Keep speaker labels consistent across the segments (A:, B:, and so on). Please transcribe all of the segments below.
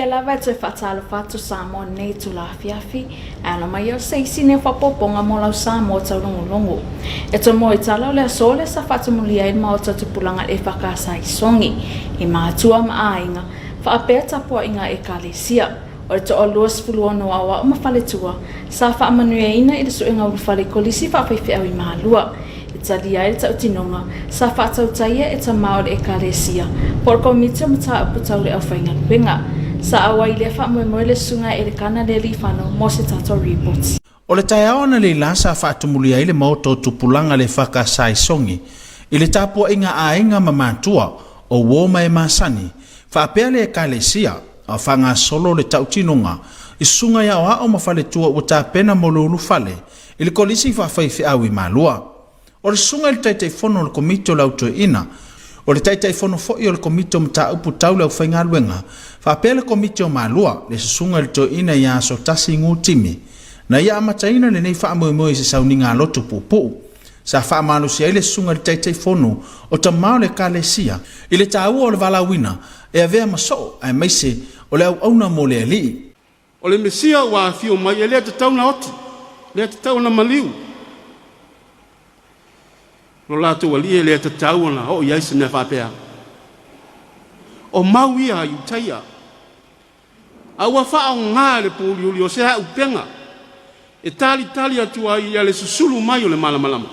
A: lava te whatalo whatu Samoa nei tu la fiafi, ala mai o seisi ne whapoponga mo lau Samoa Taulogologo. E to mo i talau lea sole sa whatamulia i mao tatupulanga EFKS Samoa, i maatua maainga, whaapea tapua inga e kalesia. O to o luas fuluono awa o mawhaletua, sa whaamanuia ina i desu inga urufale kolisi whaapaifi au i mahalua. Talia e tautinonga, sa whaatautaia e tamao le ekalesia, por komiti mata aputau le awhainga luenga, sa awa i le whaamoemoe le sunga e le kana le lifano mo se tato reports.
B: O le taiaona le la sa whaatumulia i le mauto tupulanga le EFKS Samoa, i le tapua inga ainga mamatua o woma e masani, whaapea le ekalesia, a whanga solo le tautinonga, i sunga ya oa o mawhaletua o tāpena mo lulu fale, i le kolisi whawhaifi au i malua. O le sunga le taitai fono le komiti o lauto ina, o le taitai fono foi o le komiti o mta upu tau lau whainga luenga, whapea le komiti o malua le sunga le to ina ia so tasi ngu timi, na ia amataina le nei whaamoemoe se sauninga loto pupu, sa whaamalo si le sunga le taitai fono o tamao le kalesia, i le tāua o le walawina, e a vea maso ai maise o le au auna mo le alii.
C: O le mesia wa fio mai e lea te tauna oti, lea te tauna maliu. Lo lato wali le te tauna o yaise ne whapea. O mauia i utaia. Awa whao ngā le pōli uli o se hau penga. E tali atua i le susulu mai o le malamalama.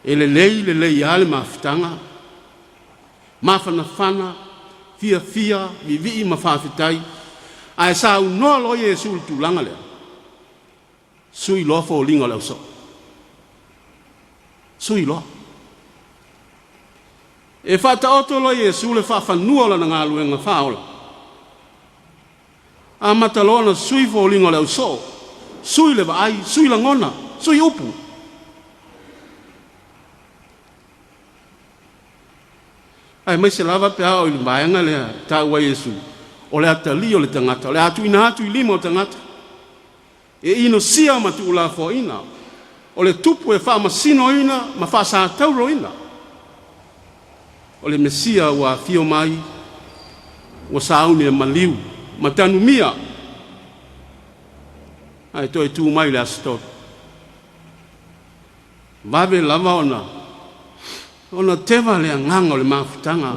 C: E le lei ale mawhitanga. Mawhanawhana, fia, vivi mawhawhitai. Ai sa u noa loie e sulu tūlanga lea. Sui lo fo lingo lau so. Sui lo. E whata oto lo Yesu le whawhanua la ngā luenga whaola. A matalona sui fo lingo lau so. Sui le vai, sui la ngona, sui upu. Ai mai se lava pe hao i mbaenga lea taua Yesu. O le atali o le tangata, o le atu ina atu i lima o tangata. E ino sia matu ula fo ina. O le tupu e wha masino ina, ma wha sa tauro ina. O le mesia wa fio mai, wa sauni e maliu, ma tanu mia. Ai toi tu mai le astot. Vabe lava ona tewa le nganga o le mafutanga.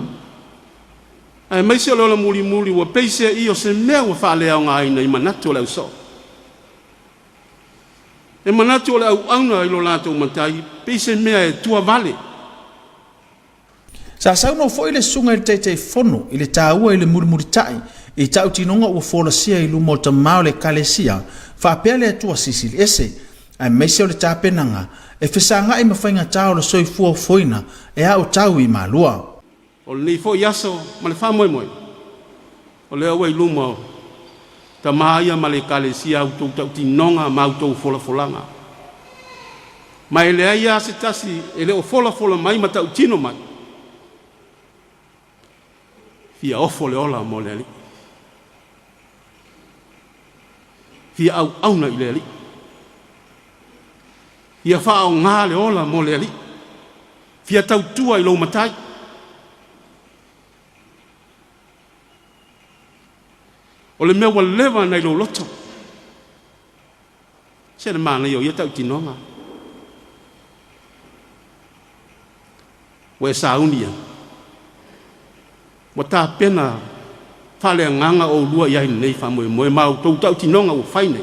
C: Ai maise o le muli wa peise i o se mea wa wha lea o ngā ina i manatu o le uso. E manatu o le au auna i lo lato matai, peise mea e tua vale.
B: Sa sauno fo ile sunga i le teitei fono, i le tāua i le murimuritai, i tau tinonga ua folasia i lumo ta mao le kalesia, whapea le atua sisili ese, ai meise o le tāpenanga, e whisanga i mawhainga tau le soi fua foina, e au tau i malua.
C: O le nei fo yaso, ma le whamoemoe. O le awa i lumo, ta maia ma le kalesia au tau tinonga ma au tau fola-folanga. Ma ele aia se tasi, ele o fola-fola mai ma tau tino mai. Fia ofo le ola mo le ali. Fia au auna i le ali. Fia wha au ngā le ola mo le ali. Fia tau tua i lau matai. O le mea wa lewa nei lo loto. Se le mana yo ia tau tinonga. Wa e saunia. Wa tā pena whale nganga o lua iai nei whamoe moe mau tau tinonga o whaine.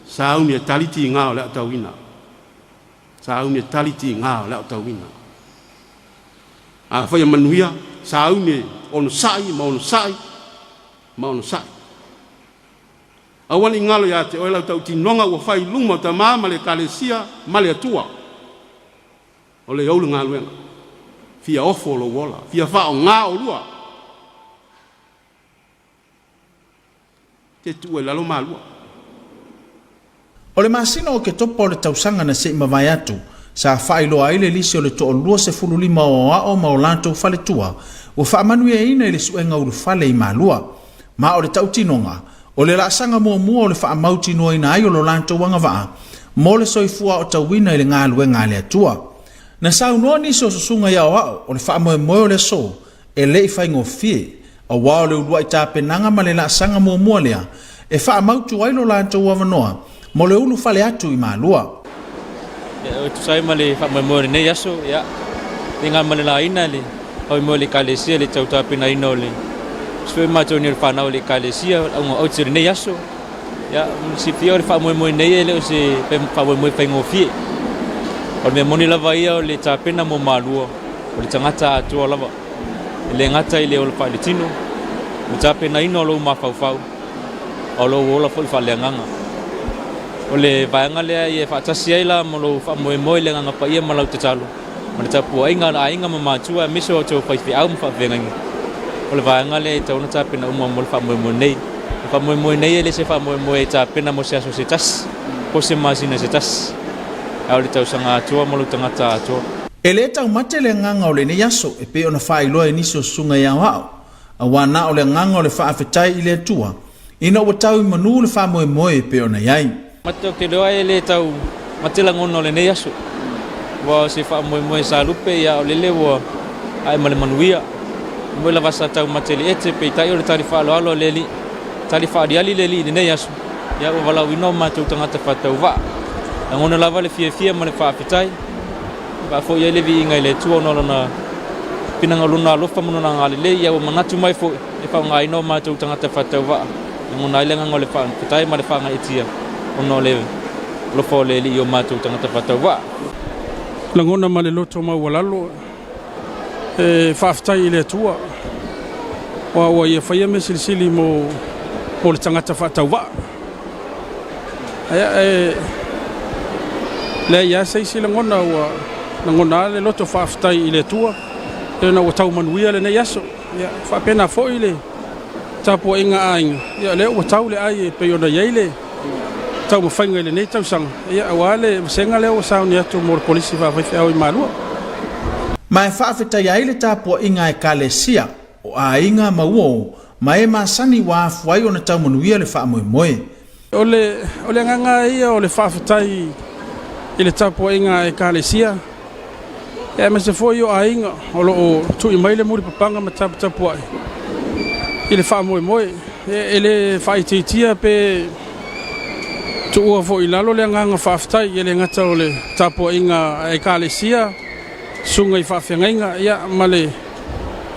C: Saunia taliti ngā o lea tau ina. Saunia taliti ngā o lea tau ina. A whaia manuia. Saune ono sai, ma ono sai. Awani ngalo ya te oela tau tinonga ua whai luma ta maa le kalesia, ma le atua. O le aulu ngā luenga. Fia ofo lo wola, fia whao ngā o lua. Te tu e lalo maa lua.
B: O le masino o ke topo o le tausanga na se imawai atu, sa whailo aile lisi o le to o lua se fululima o ao ma o lanto fale tua, o whaamanuia ina i le suenga uru fale i malua, ma o le tautinonga, o le laasanga mua o le whaamauti noa ina ai o lo lanto wanga waa, mo le soifua o tauina i le ngā luenga le atua. Na saunoa ni so susunga ia wao o le whaamoemoe o le so e le i whaingofie a wao le urua i tāpenanga ma le laasanga mua lea e whaamautu ailo lantou wavanoa mo le ulu whale atu i mālua.
D: O tu sai ma le whaamoemoe nei aso, ia. Ngā ma le la ina le, hoi mo le kalesia le tau tāpena ina o le. Sfei mātou ni le whanau le kalesia, au tiri nei aso. Ia, si pia o le whaamoemoe nei e le o se whaamoemoe whaingofie. O le mea moni lava ia o le tāpena mo mālua, o le tangata atua lava. Le ngata i le o le whaeletino, o tāpena ina o lo mawhauwhau, o lo ola fo i whaleanganga. O le vaenga lea i e whaatasi aila mo lo whaamoemoe le nganga pa ia malau te talo. Ma le tapua inga ma mātua miso o tau whaiwhi au mwha whengangi. O le vaenga lea i tauna tāpena umua mo le whaamoemoe nei. Le whaamoemoe nei e le se whaamoemoe tāpena mo se aso se tas, po se masina se tas. Au le tau sanga atua mo lo tangata atua.
B: E le tau mate le nganga o le ne yaso e pe ona whailoa e niso sunga ia wao. A wana o le nganga o le whaafetai i le atua. Ina ua tau i manu le whaamoemoe e pe ona iai.
D: Mate o te loa e le tau matela ngona o le ne yaso. Wa se whaamoemoe sa lupe ia o le lewa ai male manuia. Moe la vasa tau matele ete pe itai o le tari whaaloalo le li. Tari whaadiali le li ne yaso. Ia o walau ino mātou tangata whatau wa. A ngona lava le fia ma le whaafetai. Ba fo ia le vi inga le tua no na pinanga luna lofa mo na ngale le ia o manatu mai fo e fa ngai no ma tu tanga te fatau wa ngona ile ngole fa pitai ma le fa ngai tia ono le lo fo le li o ma tu tanga te fatau wa
E: la ngona ma le loto ma walalo e fa ftai le tua wa ia fa ia me silsili mo le tanga te fatau wa ai le ia sei sila ngona wa na ngona le loto whaafetai i le tua e na o tau manuia le nei aso ia whaapena fo i le tapua inga ainga ia le o tau le ai e pe ona iei le tau mawhainga i le nei tau sanga ia awa le masenga le o sauni atu mo le polisi whaafetai au i malua.
B: Ma e whaafetai ai le tapua inga e kalesia o a inga mauo ma e masani wa afuai ona tau manuia le whaamoemoe.
E: O le nganga ia o le whaafetai i le tapua inga e kalesia e me se foi o ainga o lo tu i mai le muri papanga ma tapua i le whaamoemoe e le whaititia pe tu ua fo i lalo le nganga whaafetai i le ngata o le tapua inga e kalesia sunga i whaafengainga ia ma le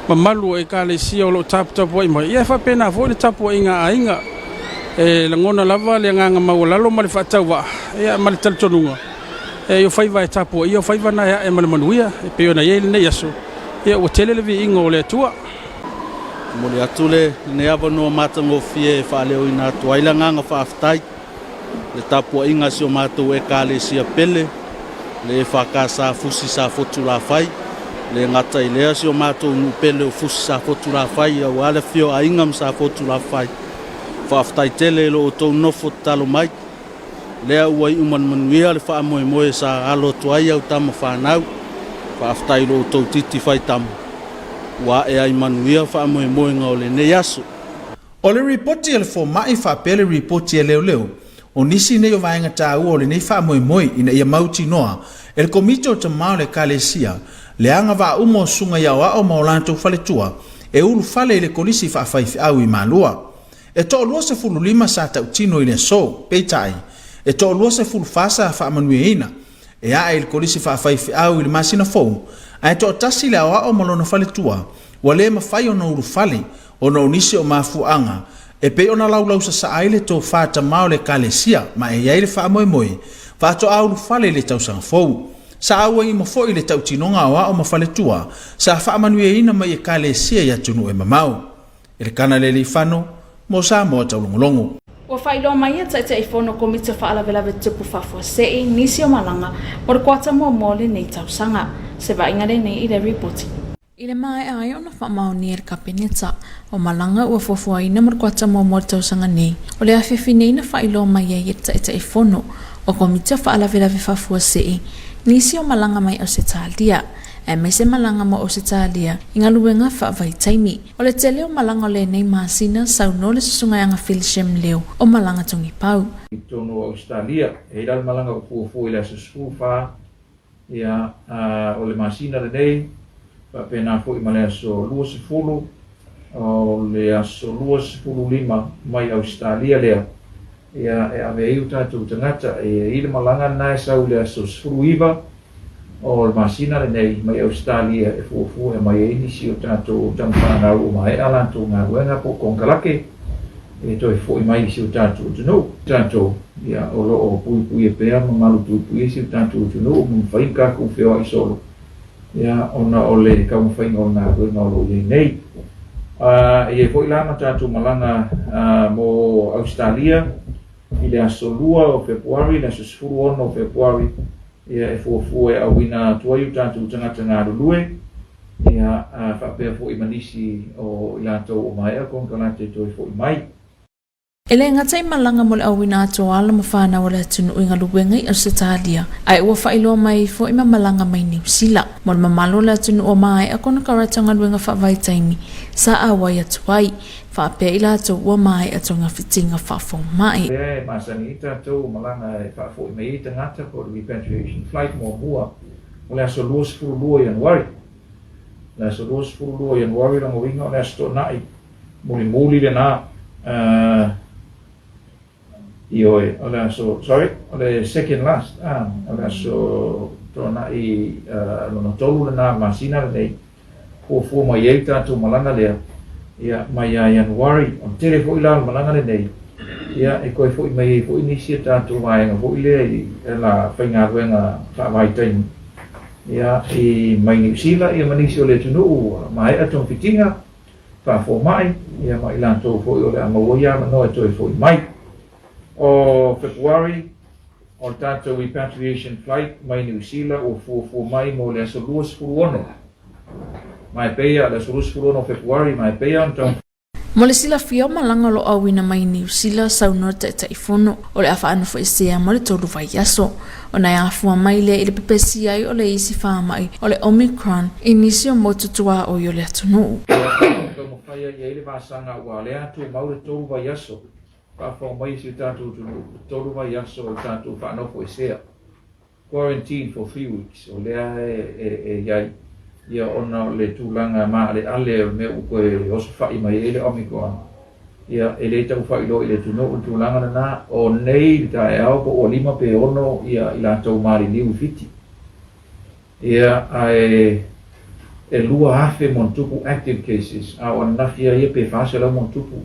E: mamalu e kalesia o lo tapua i mai ia whapena fo le tapua inga ainga e la ngona lava le nganga maulalo ma le whaatau wa ia ma le talitonunga e yo faiva e tapua yo faiva na e male manuia e pe ona ye le yaso e o tele le vi ingo le tua
F: mo le atule ne ava no matango fie fa le o ina tua ila nganga fa aftai le tapua inga si o mato e kale si pele le fa ka sa fusi sa fotu la fai le ngata ile si o mato nu pele o fusi sa fotu la fai o wale fio a ingam sa fotu la fai fa aftai tele lo to no fotalo mai lea ua i uman manuia le wha moe sa alo tuai au tama whanau wha aftai lo tau titi whai tama ua e ai manuia wha moe ngau le ne yaso.
B: O le ripoti e le fo mai wha pele ripoti e leo o nisi nei o vaenga tā ua o le nei wha moe ina ia mauti noa e le komiti o tamau le kalesia le anga wa umo sunga iau a o maulantou whale tua e ulu whale le kolisi wha whaifi au i malua e to lua se fulu lima sa tau tino i le so peitai e to lua se fulu fasa fa manueina e a il kolisi fa fai au il masina fo ai to tasi le o malona fale tua wale ma fai ona uru fale ona unisi o mafuanga e pe ona laulau sa aile to fata mau le kalesia ma e ai le fa moe fa to au fale le tau sang fo sa au i mo fo ile tau tinonga o ma fale tua sa fa manueina ma e kalesia ya tunu e mamau e kana le lifano mo sa mo taulogologo.
A: Ua whailo mai e taita i whono komiti whaalawelawe tupu whafuasei nisi o malanga mo le kuata mo le nei tausanga se vaingare nei i le ripoti. I le mai ai ona whamau ni e kapineta o malanga ua fofuaina mo le kuata mo le tausanga nei o le awhiwhinei na whailo mai e taita i whono o komiti whaalawelawe whafuasei nisi o malanga mai o se tālia e me se malanga mo o se tālia inga luenga whaavai taimi o le tele o malanga o le nei masina sau no le susunga anga Philshem leo o malanga tongi pau.
G: I tono Australia, e ral malanga o fufu ila susu fa ia o le masina le nei faapena foʻi ma le aso 20 o le aso 25 mai Australia lea ia e ave iu tatou tagata i le malaga na e sau le aso 10 o le masina le nei mai Australia e fuafua e mai e inisi o tatou tamafanagau ma e ala tatou galuega po kongalake e toi foʻi mai si o tatou tunuu tatou ia o loo puipui e pea magalu puipui si o tatou tunuu ma mafai kakou feoaʻi solo ia ona o le kaumafaiga o galuega o loo iai nei ia foʻi la ma tatou malaga mo Australia i le aso 2 o Februari le aso 16 o Februari ia e fuafua e auina atuai o tatou tagata galulue ia faapea foʻi manisi o i latou o maea kongalate toi foʻi mai.
A: E le ngatai malanga mo le awina atoa ala mawhana wala tunu inga luwenga i Australia. Ai ua whailoa mai fo ima malanga mai New Zealand. Mo le mamalo la tunu o mai a kona karatanga luwenga whawai taimi. Sa awai atuai. Whapea ila ato ua mai atonga fitinga whafong mai.
G: E masani ita tau malanga e whafo i mei ita ngata ko le repatriation flight mo mua. O le aso 22 Januari. Le aso 22 Januari la ngawinga o le aso nai. Muli le na Ioe, o le aso, o le second last, o le aso tona i lona tolu le nā masina le nei, fuafua mai ei tātou malanga lea, ia mai a Januari, o tere fo i la malanga le nei, ia e koe fo i mai fo i nisi tātou vaenga fo i lea i la whainga ruenga whaamai taini. Ia i mai New Zealand, ia manisi o le tunu, mai atong fitinga, whaafo mai, ia mai lantou fo i o le amaua ia manoa toi fo i mai. O Februari, o tātou repatriation flight mai New Zealand o fuafua mai mo le aso 21. Mai peia, le aso 21 o Februari, mai peia antau.
A: Mo le sila fia malanga lo awina mai New Zealand saunor te taifono o le afa anu fo mo le tolu vai aso. O na afua mai le i le pepesi ai o le isi whaamai o le Omicron inisi o motutua o yo le atunu.
G: Kau mawhaia i eile vasanga ua le atu maure tolu vai aso. Whawhau mai si tātou tolu vai aso o tātou whanofo e sea. Quarantine for 3 weeks o lea e iai. Ia ona le tūlanga maa le ale o me ukoe oso whai mai e le Omicron. Ia e le tau whai lo i le tuno o tūlanga na nā o nei ta e au po o 5 pe ono ia i la tau maari liu fiti. Ia e lua hafe montupu active cases a o nafia ia pe whasela montupu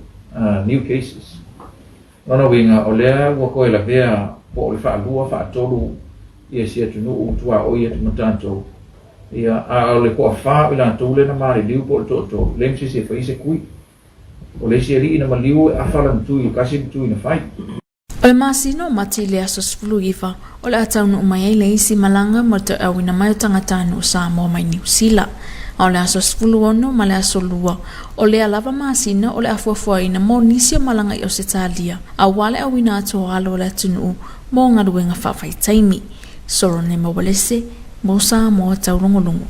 G: new cases. Nona winga o lea ua koe la vea po o le wha lua wha tolu ia sia tunu o tua o ia tunu tātou. Ia a o le koa wha i la tole na maari liu po o toto. Lemsi se whaise kui. O le se ri ina ma liu e awhala mtui, kasi mtui na whai.
A: O le masino mati le aso sfulu iwa o le ataunu umai le isi malanga mo te awina mai o tangatanu o Samoa mai New Zealand. O le aso sfulu ono ma le aso lua. O le alava masina o le afuafua ina mo nisi o malanga i o Australia. A wale awina ato alo le atunu mo ngaruenga whawhai taimi. Soro ne mawalese mo Samoa taulongolongo.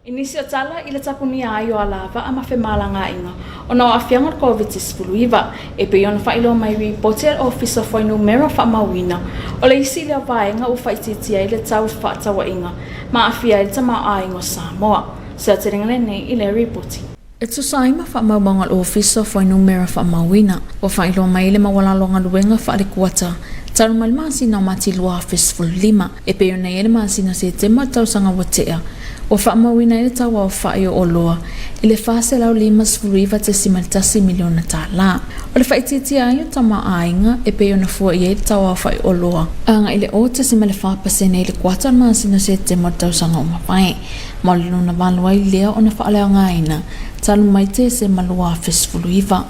A: Inisi o tala i le tapuni ai o alava a mawhi malanga inga. O na o afianga o COVID-19 e pe yon whailo mai reported office of whainu mera whamawina. O le isi lea vaenga u whaititia i le tau whaatawa inga. Ma afia i le tama a ingo Samoa. Sa te ringale nei i le reporting. E tu saima whamawanga o office of whainu mera whamawina. O whailo mai le mawalalonga luenga whaarikuata. Taru malmasi na mati lua festival 5. E pe yon nei ele masina se te matau sanga watea. O whaamawina ele tawa o whaio o loa, ele whaase lau 5.10 miliona tā la. O le whaititi ai o tama ainga e pe ona fua i ele tawa o whaio o loa. Anga ele o te sima le whaapasene ele kuata masina se te matau sanga o mawai. Mauli luna valua i lea o na whaaleo ngaina, talu mai te se malua festival 5.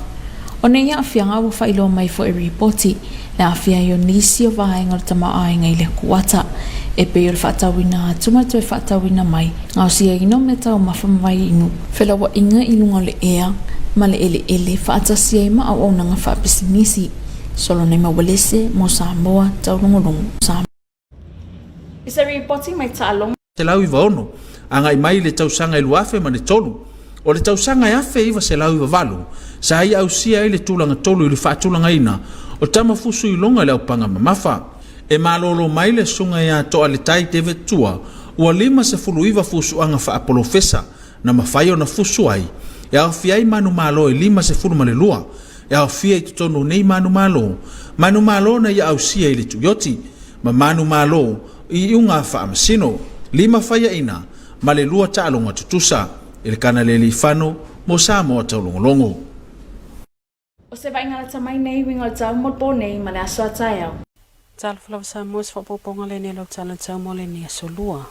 A: O ne ia afianga o whailo mai fo e reporti, le afia i o nisi o vaenga o tama ainga i le kuata. E pe o le whaatawina atuma toi whaatawina mai. Ngau sia ino me tau mawhamawai inu. Whela wa inga ilunga le ea, ma le ele whaatasia ima au au nanga whaapisimisi. Solo nei mawalese mo Samoa taulongolongo. Isa reporting mai talong.
B: Te lau i vaono, anga i mai le tausanga i luafe ma le tolu. O le tausanga i afe iwa se lau i vavalu. Sa ai au sia i le tūlanga tolu i le whaatulanga ina. O tama fusu i longa le au panga mamafa. E malolo mai le sunga ia toa le tai te vetua ua 5 fusuanga faapolofesa na mawhai o na fusu ai. E awhia i manu malo e 5 malelua. E awhia i tutono nei manu malo. Manu malo na ia ausia i le tuyoti. Ma manu malo i unga faamasino. 5 whaia ina malelua taalonga tutusa. Ele kana le lifano mo Samoa Taulogologo.
A: O se vai ngala tamai nei winga tau mo po nei ma le aso ataiao.
H: Tal flaw Samoa se whapoponga le ne lau tala tau mo le ni asolua.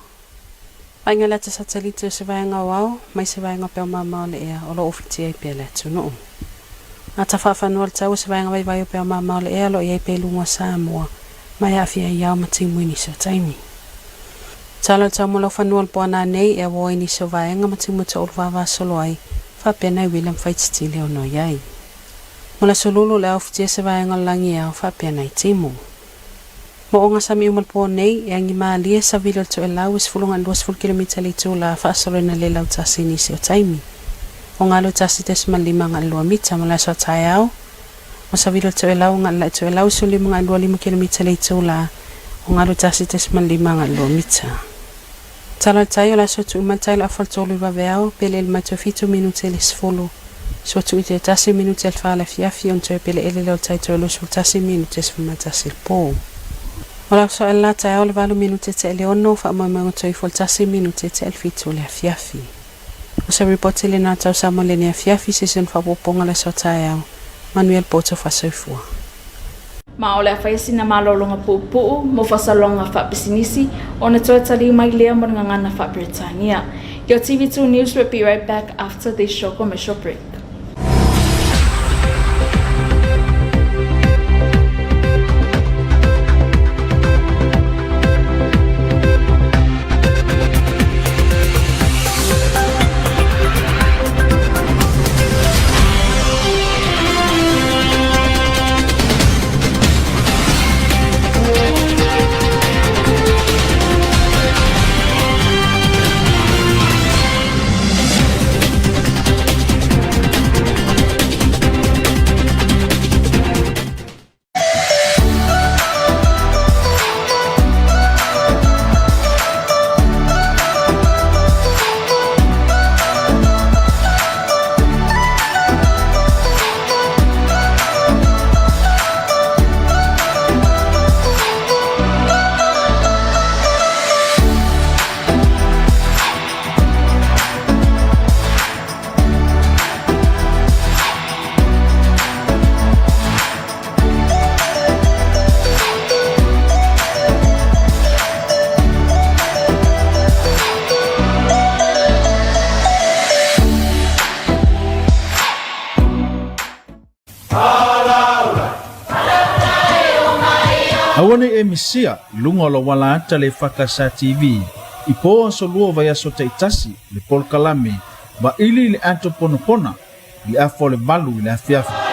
H: Vai ngala ta satelite se vai nga wau, mai se vai nga peo mamao le ea o lo ofiti ai pia le tunu. Nga ta whawhanua le tau se vai nga vai o peo mamao le ea lo iai pe lunga Samoa, mai awhia iau ma timuini sa taimi. Tala tau mo lau whanua le poana nei ea wo ini se vai nga ma timu ta ulwawa solo ai, whapea nei William Faitsti leo no iai. Mo la solulu le ofiti se vai nga langi au whapea nei timu. Mo o nga sami umal po nei, e angi maalia sa vilo to e lau is fulungan 2 kilometer li tu la whaasoro na le lau tasi ni si o taimi. O nga lau tasi tes man 5 mita ma la so tai au. Mo sa vilo to e lau nga la to e lau so 5 kilometer li tu la o nga lau tasi tes man 5 mita. Tala tayo la so tu umal tayo la faltolu va veao, pele il mato fito minute li sfolo. So tu ite tasi minute al fala fiafi on to e pele ele lau tayo to lo so tasi minute sfuma tasi il po. Ola so alla tae ole 20 minute te leono fa mama ngotoi fol tasi minute te elfitu le fiafi. O se reporte le na tau samo le ne fiafi se sen fa poponga le so tae au. Manuel Poto fa soifua.
A: Ma ole a whaisina malolonga pupu mo fasalonga fa bisinisi o na tōtari mai lea mo ngana fa Britannia. Your TV2 News will be right back after this short commercial break.
B: Awane e misia, lunga la wala ata le EFKS TV. Ipo aso lua vai aso taitasi, le polkalame, ba ili le anto ponopona, le afo le balu le afiafi.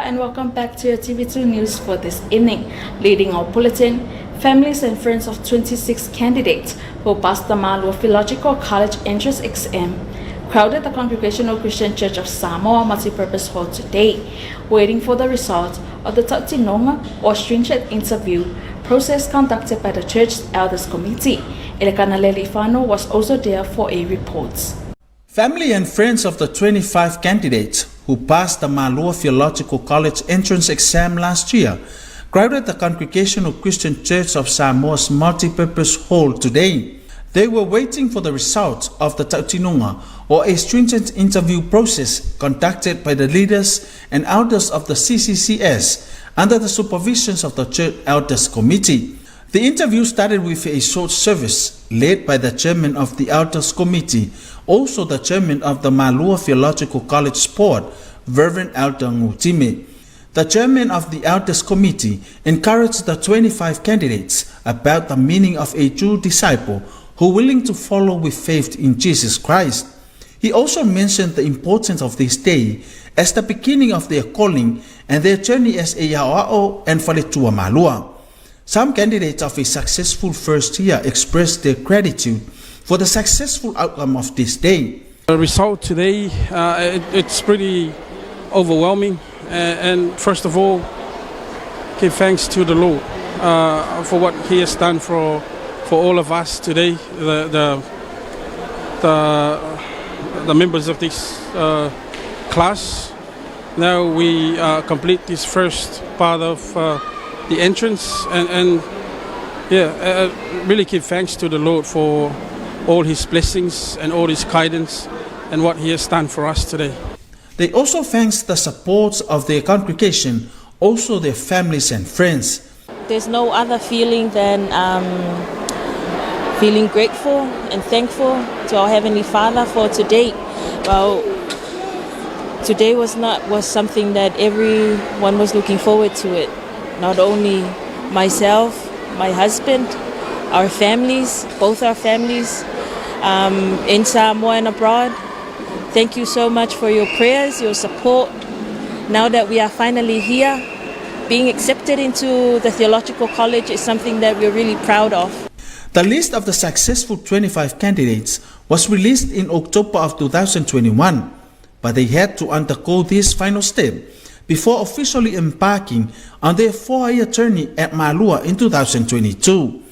A: And welcome back to your TV2 News for this evening. Leading our bulletin, families and friends of 26 candidates who passed the Malua Theological College entrance exam crowded the Congregational Christian Church of Samoa multi-purpose hall today, waiting for the result of the Taulogologo or stringent interview process conducted by the Church's Elders Committee. Elekanaleli Fano was also there for a report.
B: Family and friends of the 25 candidates who passed the Malua Theological College entrance exam last year crowded the Congregational Christian Church of Samoa's multi-purpose hall today. They were waiting for the result of the tautinunga, or a stringent interview process conducted by the leaders and elders of the CCCS under the supervision of the Church Elders Committee. The interview started with a short service led by the chairman of the Elders Committee, also the chairman of the Malua Theological College Board, Reverend Elder Ngutime. The chairman of the Elders Committee encouraged the 25 candidates about the meaning of a true disciple who are willing to follow with faith in Jesus Christ. He also mentioned the importance of this day as the beginning of their calling and their journey as a Yaoa'o and Whaletua Malua. Some candidates of a successful first year expressed their gratitude for the successful outcome of this day.
E: The result today, it's pretty overwhelming. And first of all, give thanks to the Lord for what He has done for all of us today, the members of this class. Now we complete this first part of the entrance, and really give thanks to the Lord for all His blessings and all His guidance and what He has done for us today.
B: They also thanked the support of their congregation, also their families and friends.
I: There's no other feeling than feeling grateful and thankful to our Heavenly Father for today. Well, today was something that everyone was looking forward to it. Not only myself, my husband, our families, both our families, in Samoa and abroad. Thank you so much for your prayers, your support. Now that we are finally here, being accepted into the Theological College is something that we're really proud of.
B: The list of the successful 25 candidates was released in October of 2021, but they had to undergo this final step before officially embarking on their 4-year journey at Malua in 2022.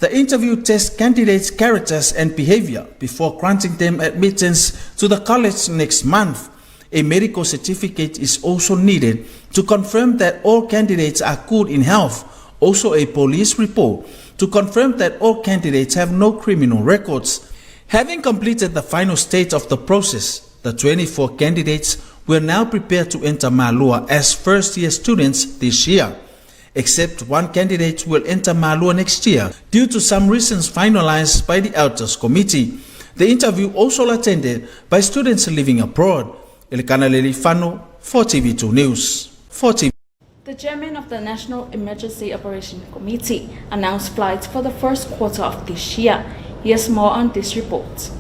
B: The interview tests candidates' characters and behavior before granting them admittance to the college next month. A medical certificate is also needed to confirm that all candidates are good in health, also a police report to confirm that all candidates have no criminal records. Having completed the final stage of the process, the 24 candidates will now prepare to enter Malua as first-year students this year. Except one candidate will enter Malua next year due to some reasons finalized by the Elders Committee. The interview also attended by students living abroad. Elikana Lelifano for TV2 News.
A: The chairman of the National Emergency Operation Committee announced flights for the first quarter of this year. Here's more on this report.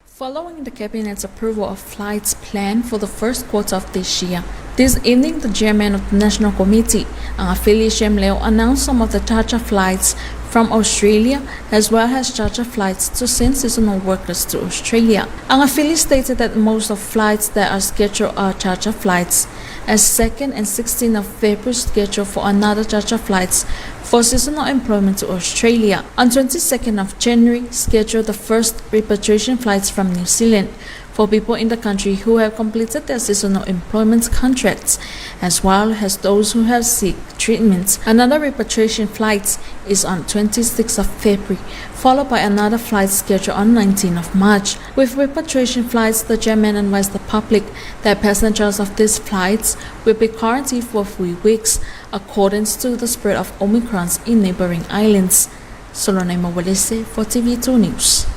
A: Following the Cabinet's approval of flights planned for the first quarter of this year, this evening the chairman of the National Committee, Angafili Shemleo, announced some of the charter flights from Australia as well as charter flights to send seasonal workers to Australia. Angafili stated that most of flights that are scheduled are charter flights, as 2nd and 16th of February scheduled for another charter flights for seasonal employment to Australia. On 22nd of January, scheduled the first repatriation flights from New Zealand for people in the country who have completed their seasonal employment contracts, as well as those who have seek treatments. Another repatriation flight is on 26th of February, followed by another flight scheduled on 19th of March. With repatriation flights, the chairman advised the public that passengers of these flights will be quarantined for 3 weeks, according to the spread of Omicron in neighboring islands. Solonai Mawalese for TV2 News.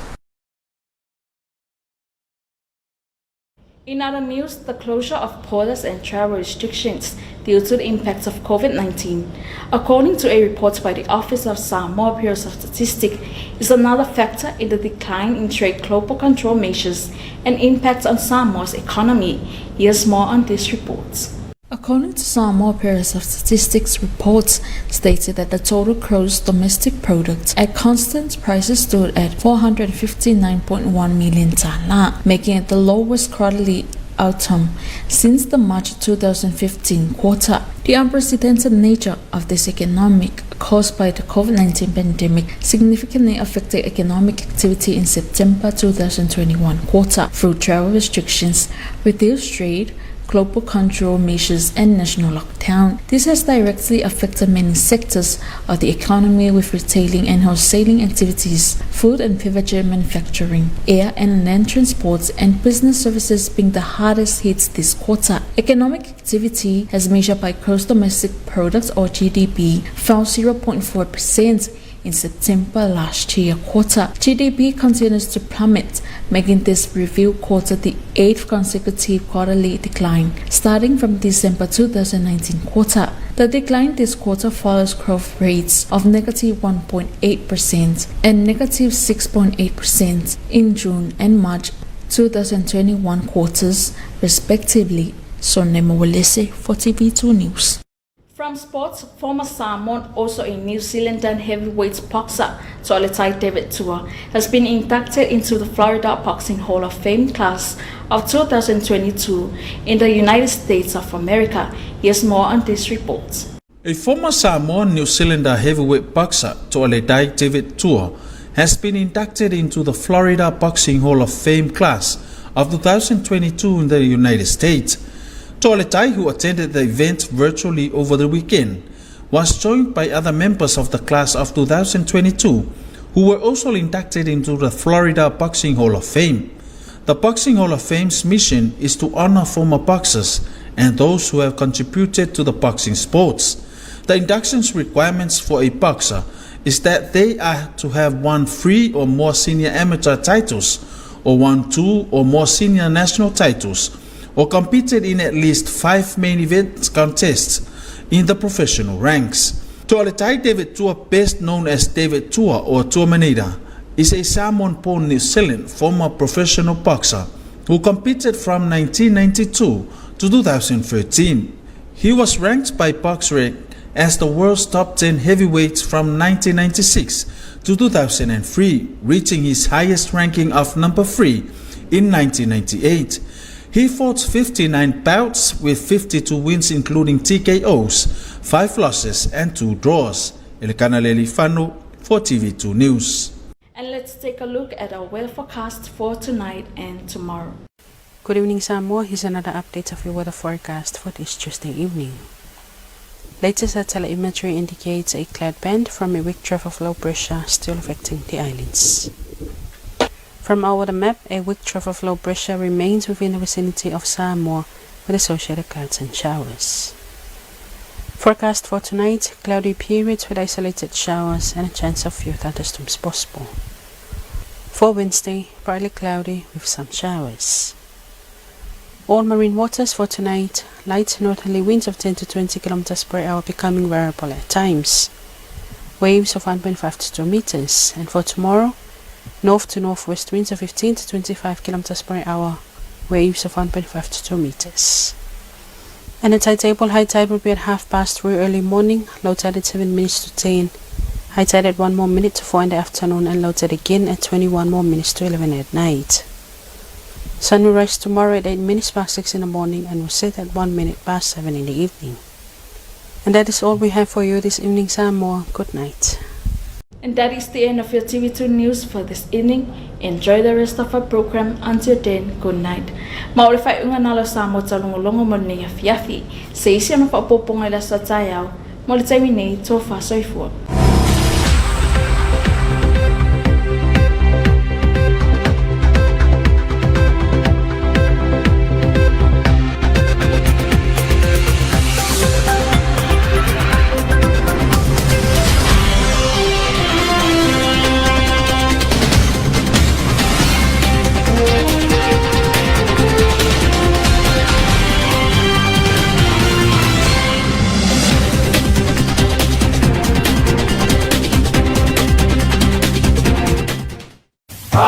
A: In other news, the closure of borders and travel restrictions due to the impacts of COVID-19, according to a report by the Office of Samoa Bureau of Statistics, is another factor in the decline in trade global control measures and impacts on Samoa's economy. Here's more on this report. According to Samoa Bureau of Statistics reports stated that the total gross domestic product at constant prices stood at 459.1 million tala, making it the lowest quarterly outcome since the March 2015 quarter. The unprecedented nature of this economic caused by the COVID-19 pandemic significantly affected economic activity in September 2021 quarter through travel restrictions, reduced trade, global control measures and national lockdown. This has directly affected many sectors of the economy, with retailing and wholesaling activities, food and beverage manufacturing, air and land transports, and business services being the hardest hit this quarter. Economic activity, as measured by gross domestic product or GDP, fell 0.4% in September last year quarter. GDP continues to plummet, making this review quarter the 8th consecutive quarterly decline, starting from December 2019 quarter. The decline this quarter follows growth rates of negative 1.8% and negative 6.8% in June and March 2021 quarters, respectively. Sonne Mawalese for TV2 News. From sports, former Samoan, also a New Zealand heavyweight boxer, Taulogologo has been inducted into the Florida Boxing Hall of Fame class of 2022 in the United States of America. Here's more on this report.
B: A former Samoan New Zealander heavyweight boxer, Taulogologo, has been inducted into the Florida Boxing Hall of Fame class of 2022 in the United States. Taulogologo, who attended the event virtually over the weekend, was joined by other members of the class of 2022 who were also inducted into the Florida Boxing Hall of Fame. The Boxing Hall of Fame's mission is to honor former boxers and those who have contributed to the boxing sports. The induction's requirements for a boxer is that they are to have won 3 or more senior amateur titles, or won 2 or more senior national titles, or competed in at least 5 main event contests in the professional ranks. Taulogologo, best known as David Tua or Terminator, is a Samoan-born New Zealand former professional boxer who competed from 1992 to 2013. He was ranked by BoxRec as the world's top 10 heavyweight from 1996 to 2003, reaching his highest ranking of number 3 in 1998. He fought 59 bouts with 52 wins, including TKOs, 5 losses and 2 draws. Elikanaleli Fano for TV2 News.
A: And let's take a look at our weather forecast for tonight and tomorrow.
H: Good evening, Samoa. Here's another update of your weather forecast for this Tuesday evening. Latest satellite imagery indicates a cloud band from a weak trough of low pressure still affecting the islands. From our weather map, a weak trough of low pressure remains within the vicinity of Samoa with associated clouds and showers. Forecast for tonight, cloudy periods with isolated showers and a chance of few thunderstorms possible. For Wednesday, partly cloudy with some showers. All marine waters for tonight, light northerly winds of 10 to 20 km per hour becoming variable at times. Waves of 1.5 to 2 meters. And for tomorrow, north to northwest winds of 15 to 25 km per hour, waves of 1.5 to 2 meters. And the tide table, high tide will be at 3:30 early morning, low tide at 7 minutes to 10, high tide at 1 more minute to 4 in the afternoon, and low tide again at 21 more minutes to 11 at night. Sun will rise tomorrow at 8 minutes past 6 in the morning and will set at 1 minute past 7 in the evening. And that is all we have for you this evening, Samoa. Good night.
A: And that is the end of your TV2 news for this evening. Enjoy the rest of our program. Until then, good night. Maulifai unga nalo Samoa Taulogologo mo ni yafi. Sa isi ano pa poponga ila sa tayaw. Mo le taimi nei tofa soifua.